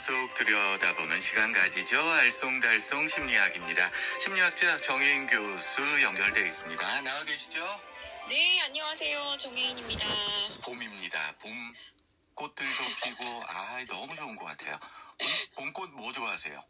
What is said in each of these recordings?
속 들여다보는 시간 가지죠. 알쏭달쏭 심리학입니다. 심리학자 정혜인 교수 연결되어 있습니다. 나와 계시죠? 네, 안녕하세요. 정혜인입니다. 봄입니다. 봄 꽃들도 피고 너무 좋은 것 같아요. 봄꽃 뭐 좋아하세요?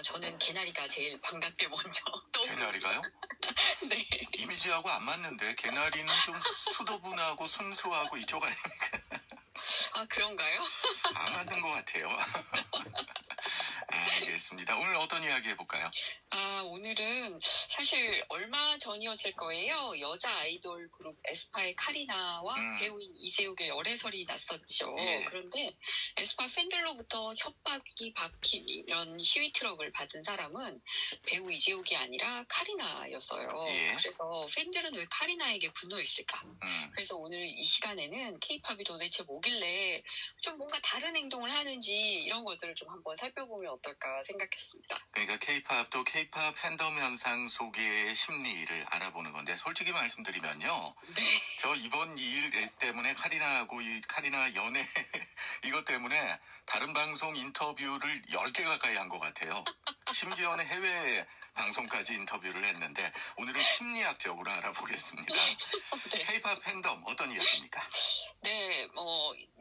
저는 개나리가 제일 반갑게 먼저 개나리가요? 네. 이미지하고 안 맞는데 개나리는 좀 수도분하고 순수하고 이쪽 아닙니까? 아, 그런가요? 안 맞는 것 같아요. 알겠습니다. 오늘 어떤 이야기 해볼까요? 오늘은 사실 얼마 전이었을 거예요. 여자 아이돌 그룹 에스파의 카리나와 배우인 이재욱의 열애설이 났었죠. 예. 그런데 에스파 팬들로부터 협박이 박힌 이런 시위 트럭을 받은 사람은 배우 이재욱이 아니라 카리나였어요. 예. 그래서 팬들은 왜 카리나에게 분노했을까? 그래서 오늘 이 시간에는 K-팝이 도대체 뭐길래 좀 뭔가 다른 행동을 하는지 이런 것들을 좀 한번 살펴보면 어떨까 생각했습니다. 그러니까 K-팝도 K-팝 팬덤 현상 속의 심리를 알아보는 건데 솔직히 말씀드리면요. 네. 저 이번 일 때문에 카리나하고 이 카리나 연애 이것 때문에 다른 방송 인터뷰를 10개 가까이 한 것 같아요. 심지어는 해외 방송까지 인터뷰를 했는데 오늘은 심리학적으로 알아보겠습니다. 네. K-팝 팬덤 어떤 이야기입니까? 네,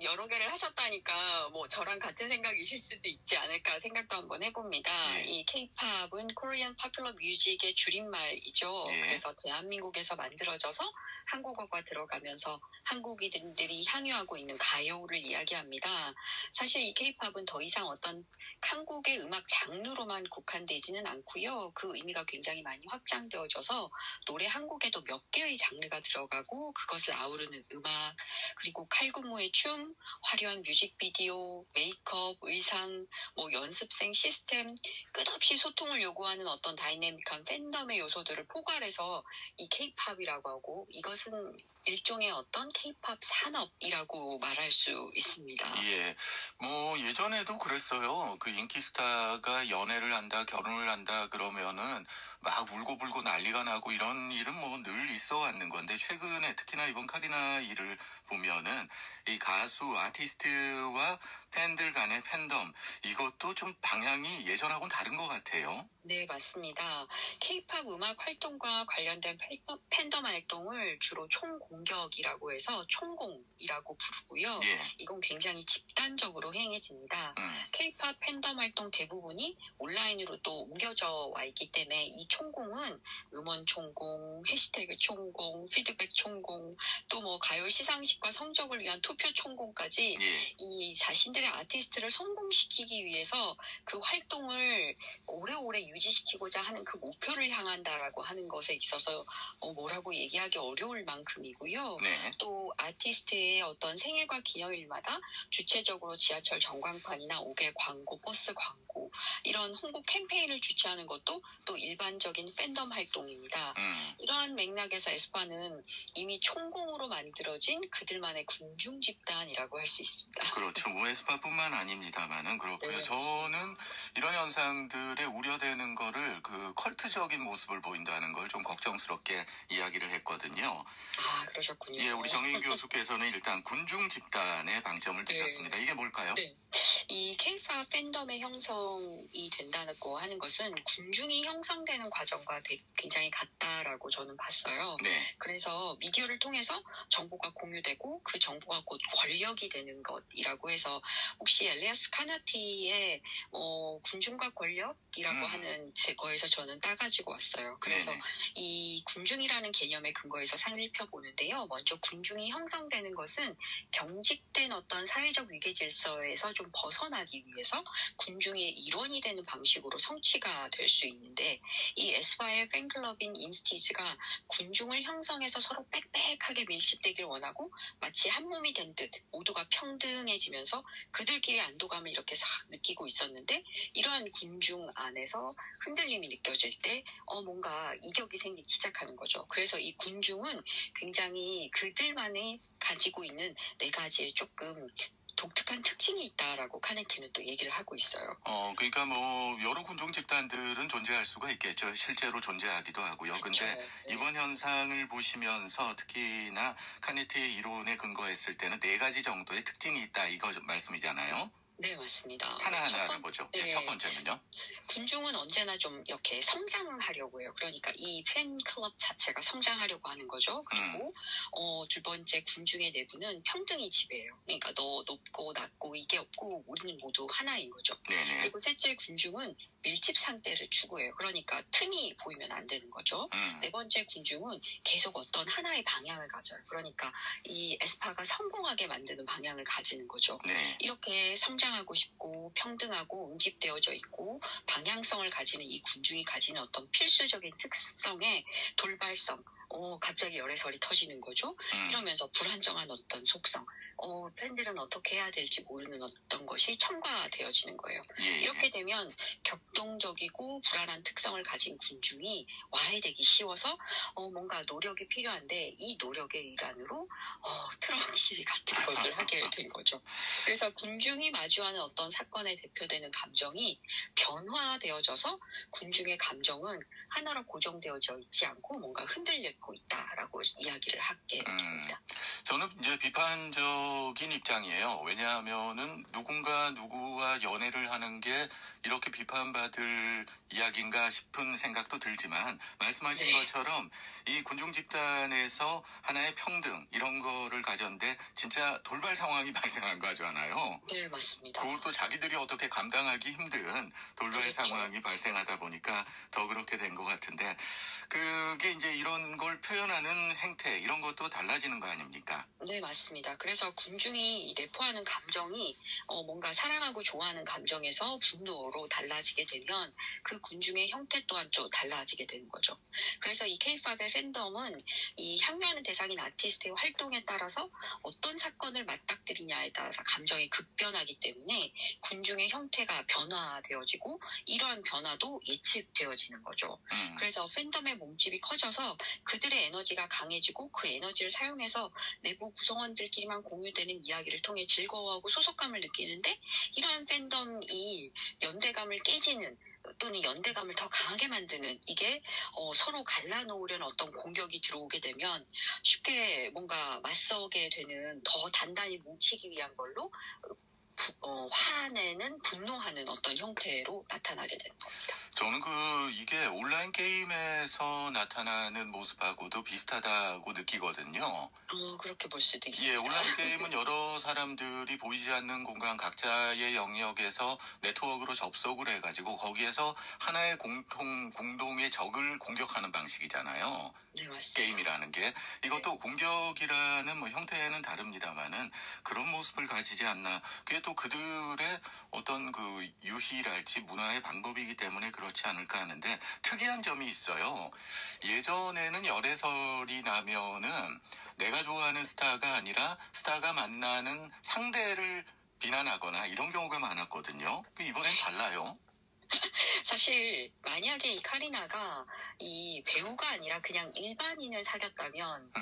여러 개를 하셨다니까, 저랑 같은 생각이실 수도 있지 않을까 생각도 한번 해봅니다. 예. 이 K-팝은 Korean Popular Music의 줄임말이죠. 예. 그래서 대한민국에서 만들어져서 한국어가 들어가면서 한국인들이 향유하고 있는 가요를 이야기합니다. 사실 이 K-팝은 더 이상 어떤 한국의 음악 장르로만 국한되지는 않고요. 그 의미가 굉장히 많이 확장되어져서 노래 한 곡에도 몇 개의 장르가 들어가고 그것을 아우르는 음악, 그리고 칼군무의 춤, 화려한 뮤직비디오, 메이크업, 의상, 연습생 시스템, 끝없이 소통을 요구하는 어떤 다이내믹한 팬덤의 요소들을 포괄해서 이 K-팝이라고 하고 이것은 일종의 어떤 K-팝 산업이라고 말할 수 있습니다. 예, 예전에도 그랬어요. 그 인기 스타가 연애를 한다, 결혼을 한다 그러면은 막 울고불고 난리가 나고 이런 일은 늘 있어 왔는 건데 최근에 특히나 이번 카리나 일을 보면은 이 가수, 아티스트와 팬들 간의 팬덤 이것도 좀 방향이 예전하고는 다른 것 같아요. 네, 맞습니다. K-팝 음악 활동과 관련된 팬덤 활동을 주로 총공격이라고 해서 총공이라고 부르고요. 예. 이건 굉장히 집단적으로 행해집니다. K-팝 팬덤 활동 대부분이 온라인으로 또 옮겨져 와 있기 때문에 이 총공은 음원 총공, 해시태그 총공, 피드백 총공, 또 가요 시상식과 성적을 위한 투표 총공까지 예. 이 자신들의 아티스트를 성공시키기 위해서 그 활동을 오래오래 유지시키고자 하는 그 목표를 향한다라고 하는 것에 있어서 뭐라고 얘기하기 어려울 만큼이고요. 네. 또 아티스트의 어떤 생일과 기념일마다 주체적으로 지하철 전광판이나 옥외 광고, 버스 광고 이런 홍보 캠페인을 주최하는 것도 또 일반적인 팬덤 활동입니다. 이러한 맥락에서 에스파는 이미 총공으로 만들어진 그들만의 군중 집단이라고 할 수 있습니다. 그렇죠. 에스파뿐만 아닙니다만은 그렇고요. 네. 저는 이런 현상들에 우려되는 거를 그 컬트적인 모습을 보인다는 걸 좀 걱정스럽게 이야기를 했거든요. 그러셨군요. 예, 우리 정혜인 교수께서는 일단 군중 집단에 방점을 두셨습니다. 이게 뭘까요? 네. 이 K-팝 팬덤의 형성이 된다고 하는 것은 군중이 형성되는 과정과 굉장히 같다라고 저는 봤어요. 네. 그래서 미디어를 통해서 정보가 공유되고 그 정보가 곧 권력이 되는 것이라고 해서 혹시 엘리아스 카나티의 군중과 권력이라고 하는 제거에서 저는 따가지고 왔어요. 그래서 네네. 이 군중이라는 개념의 근거에서 살펴보는데요. 먼저 군중이 형성되는 것은 경직된 어떤 사회적 위계 질서에서 좀 벗어나기 위해서 군중의 일원이 되는 방식으로 성취가 될 수 있는데 이 에스파의 팬클럽인 인스티즈가 군중을 형성해서 서로 빽빽하게 밀집되길 원하고 마치 한 몸이 된 듯 모두가 평등해지면서 그들끼리 안도감을 이렇게 싹 느끼고 있었는데 이러한 군중 안에서 흔들림이 느껴질 때 뭔가 이격이 생기기 시작하는 거죠. 그래서 이 군중은 굉장히 그들만의 가지고 있는 네 가지의 조금 독특한 특징이 있다라고 카네키는 또 얘기를 하고 있어요. 그러니까 여러 군중 집단들은 존재할 수가 있겠죠. 실제로 존재하기도 하고요. 그렇죠. 근데 이번 현상을 보시면서 특히나 카네티의 이론에 근거했을 때는 4가지 정도의 특징이 있다 이거 말씀이잖아요. 네, 맞습니다. 하나하나를 보죠. 예, 첫 번째는요. 군중은 언제나 좀 이렇게 성장하려고 해요. 그러니까 이 팬클럽 자체가 성장하려고 하는 거죠. 그리고 두 번째, 군중의 내부는 평등이 지배해요. 그러니까 너 높고 낮고 이게 없고 우리는 모두 하나인 거죠. 네네. 그리고 셋째, 군중은 밀집 상태를 추구해요. 그러니까 틈이 보이면 안 되는 거죠. 네 번째, 군중은 계속 어떤 하나의 방향을 가져요. 그러니까 이 에스파가 성공하게 만드는 방향을 가지는 거죠. 네. 이렇게 성장하고 싶고 평등하고 응집되어져 있고 방향성을 가지는 이 군중이 가지는 어떤 필수적인 특성의 돌발성, 갑자기 열애설이 터지는 거죠. 이러면서 불안정한 어떤 속성, 팬들은 어떻게 해야 될지 모르는 어떤 것이 첨가되어지는 거예요. 예. 이렇게 되면 격동적이고 불안한 특성을 가진 군중이 와해되기 쉬워서 뭔가 노력이 필요한데 이 노력의 일환으로 트럭 시위 같은 것을 하게 된 거죠. 그래서 군중이 마주하는 어떤 사건에 대표되는 감정이 변화되어져서 군중의 감정은 하나로 고정되어져 있지 않고 뭔가 흔들리고 있다라고 이야기를 하게 됩니다. 저는 이제 비판적인 입장이에요. 왜냐하면은 누구와 연애를 하는 게 이렇게 비판받을 이야기인가 싶은 생각도 들지만 말씀하신 것처럼 이 군중 집단에서 하나의 평등 이런 거를 가졌는데 진짜 돌발 상황이 발생한 거잖아요. 네, 맞습니다. 그것도 자기들이 어떻게 감당하기 힘든 돌발 상황이 발생하다 보니까 더 그렇게 된 것 같은데 그게 이제 이런 걸 표현하는 행태 이런 것도 달라지는 거 아닙니까? 네, 맞습니다. 그래서 군중이 내포하는 감정이 뭔가 사랑하고 좋아하는 감정에서 분노로 달라지게 되면 그 군중의 형태 또한 좀 달라지게 되는 거죠. 그래서 이 K-팝의 팬덤은 이 향유하는 대상인 아티스트의 활동에 따라서 어떤 사건을 맞닥뜨리냐에 따라서 감정이 급변하기 때문에 군중의 형태가 변화되어지고 이러한 변화도 예측되어지는 거죠. 그래서 팬덤의 몸집이 커져서 그들의 에너지가 강해지고 그 에너지를 사용해서 내부 구성원들끼리만 공유되는 이야기를 통해 즐거워하고 소속감을 느끼는데 이러한 팬덤이 연대감을 깨지는 또는 연대감을 더 강하게 만드는 이게 서로 갈라놓으려는 어떤 공격이 들어오게 되면 쉽게 뭔가 맞서게 되는 더 단단히 뭉치기 위한 걸로 화내는 분노하는 어떤 형태로 나타나게 되는 겁니다. 저는 이게 온라인 게임에서 나타나는 모습하고도 비슷하다고 느끼거든요. 그렇게 볼 수도 있습니다. 예, 온라인 게임은 여러 사람들이 보이지 않는 공간 각자의 영역에서 네트워크로 접속을 해가지고 거기에서 하나의 공동의 적을 공격하는 방식이잖아요. 네, 맞습니다. 게임이라는 게 이것도 공격이라는 형태는 다릅니다만은 그런 모습을 가지지 않나. 그게 또 그들의 어떤 유희랄지 문화의 방법이기 때문에 그렇지 않을까 하는데 특이한 점이 있어요. 예전에는 열애설이 나면은 내가 좋아하는 스타가 아니라 스타가 만나는 상대를 비난하거나 이런 경우가 많았거든요. 이번엔 달라요. 사실 만약에 이 카리나가 이 배우가 아니라 그냥 일반인을 사귀었다면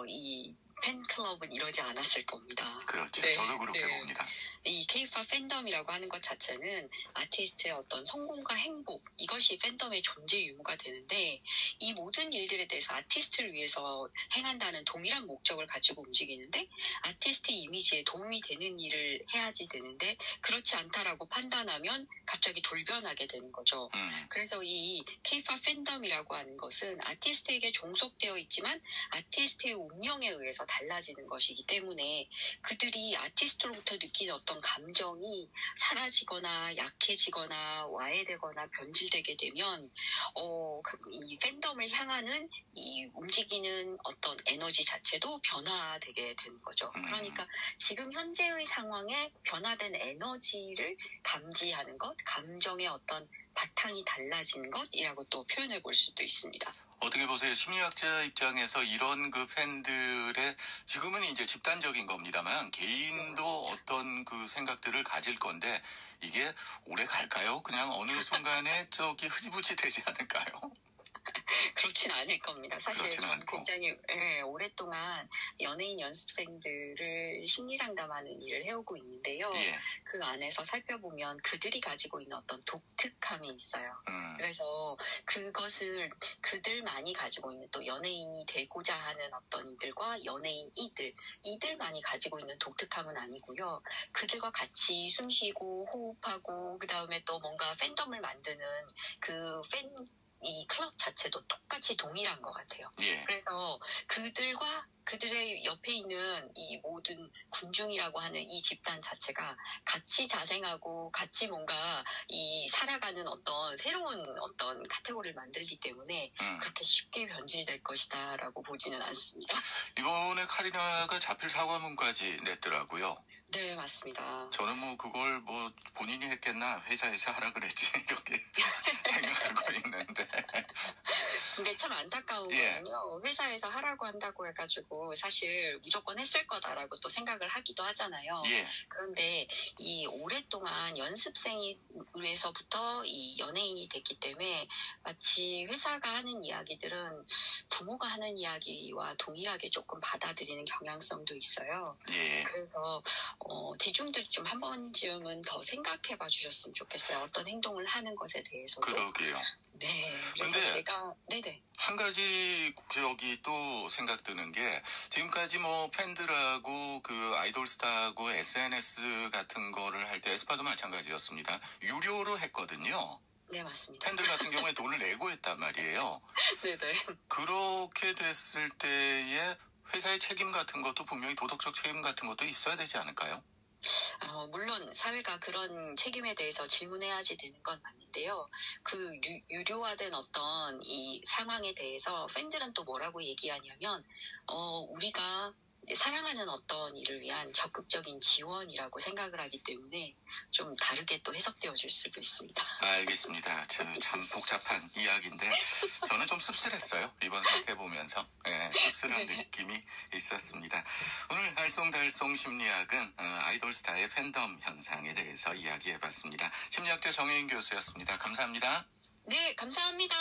이 팬클럽은 이러지 않았을 겁니다. 그렇죠. 네, 저도 그렇게 봅니다. 이 K-팝 팬덤이라고 하는 것 자체는 아티스트의 어떤 성공과 행복 이것이 팬덤의 존재 유무가 되는데 이 모든 일들에 대해서 아티스트를 위해서 행한다는 동일한 목적을 가지고 움직이는데 아티스트 이미지에 도움이 되는 일을 해야지 되는데 그렇지 않다라고 판단하면 갑자기 돌변하게 되는 거죠. 그래서 이 K-팝 팬덤이라고 하는 것은 아티스트에게 종속되어 있지만 아티스트의 운명에 의해서 달라지는 것이기 때문에 그들이 아티스트로부터 느끼는 어떤 감정이 사라지거나 약해지거나 와해되거나 변질되게 되면 이 팬덤을 향하는 이 움직이는 어떤 에너지 자체도 변화되게 되는 거죠. 그러니까 지금 현재의 상황에 변화된 에너지를 감지하는 것, 감정의 어떤 바탕이 달라지는 것이라고 또 표현해 볼 수도 있습니다. 어떻게 보세요? 심리학자 입장에서 이런 팬들의 지금은 이제 집단적인 겁니다만 개인도 어떤 생각들을 가질 건데 이게 오래 갈까요? 그냥 어느 순간에 흐지부지 되지 않을까요? 그렇진 않을 겁니다. 사실 저는 굉장히 오랫동안 연예인 연습생들을 심리상담하는 일을 해오고 있는데요. 그 안에서 살펴보면 그들이 가지고 있는 어떤 독특한 독특함이 있어요. 음. 그래서 그것을 그들만이 가지고 있는, 또 연예인이 되고자 하는 어떤 이들과 연예인 이들만이 가지고 있는 독특함은 아니고요. 그들과 같이 숨쉬고 호흡하고 그다음에 또 뭔가 팬덤을 만드는 이 클럽 자체도 똑같이 동일한 것 같아요. 예. 그래서 그들의 옆에 있는 이 모든 군중이라고 하는 이 집단 자체가 같이 자생하고 같이 뭔가 이 살아가는 어떤 새로운 어떤 카테고리를 만들기 때문에 그렇게 쉽게 변질될 것이다라고 보지는 않습니다. 이번에 카리나가 자필 사과문까지 냈더라고요. 네, 맞습니다. 저는 뭐 그걸 뭐 본인이 했겠나 회사에서 하라 그랬지 이렇게 생각하고 있는데. 근데 참 안타까운 예. 거는요. 회사에서 하라고 한다고 해가지고 사실 무조건 했을 거다라고 또 생각을 하기도 하잖아요. 예. 그런데 이 오랫동안 연습생에서부터 이 연예인이 됐기 때문에 마치 회사가 하는 이야기들은 부모가 하는 이야기와 동일하게 조금 받아들이는 경향성도 있어요. 예. 그래서 대중들이 좀 한 번쯤은 더 생각해 봐 주셨으면 좋겠어요. 어떤 행동을 하는 것에 대해서도. 그러게요. 네. 그래서 근데 제가 네네. 한 가지 저기 또 생각 드는 게 지금까지 뭐 팬들하고 그 아이돌스타하고 SNS 같은 거를 할 때 에스파도 마찬가지였습니다. 유료로 했거든요. 네, 맞습니다. 팬들 같은 경우에 돈을 내고 했단 말이에요. 네네. 그렇게 됐을 때에 회사의 책임 같은 것도 분명히 도덕적 책임 같은 것도 있어야 되지 않을까요? 물론 사회가 그런 책임에 대해서 질문해야지 되는 건 맞는데요. 그 유료화된 어떤 이 상황에 대해서 팬들은 또 뭐라고 얘기하냐면 우리가 사랑하는 어떤 일을 위한 적극적인 지원이라고 생각을 하기 때문에 좀 다르게 또 해석되어 줄 수도 있습니다. 알겠습니다. 참 복잡한 이야기인데 저는 좀 씁쓸했어요. 이번 사태 보면서 씁쓸한 느낌이 있었습니다. 오늘 알쏭달쏭 심리학은 아이돌스타의 팬덤 현상에 대해서 이야기해봤습니다. 심리학자 정혜인 교수였습니다. 감사합니다. 네, 감사합니다.